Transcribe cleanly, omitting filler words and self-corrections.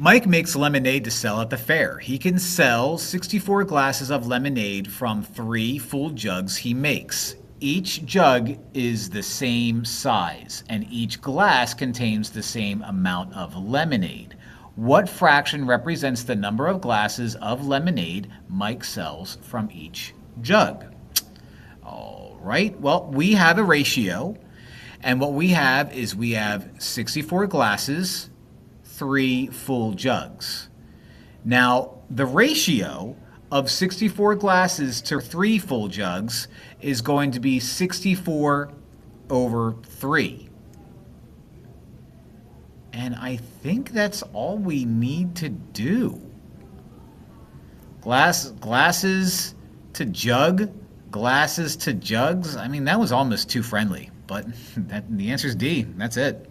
Mike makes lemonade to sell at the fair. He can sell 64 glasses of lemonade from 3 full jugs he makes. Each jug is the same size, and each glass contains the same amount of lemonade. What fraction represents the number of glasses of lemonade Mike sells from each jug? All right, well, we have a ratio, and what we have is we have 64 glasses, 3 full jugs. Now, the ratio of 64 glasses to 3 full jugs is going to be 64 over 3. And I think that's all we need to do. Glasses to jug, glasses to jugs. I mean, that was almost too friendly, but the answer is D. That's it.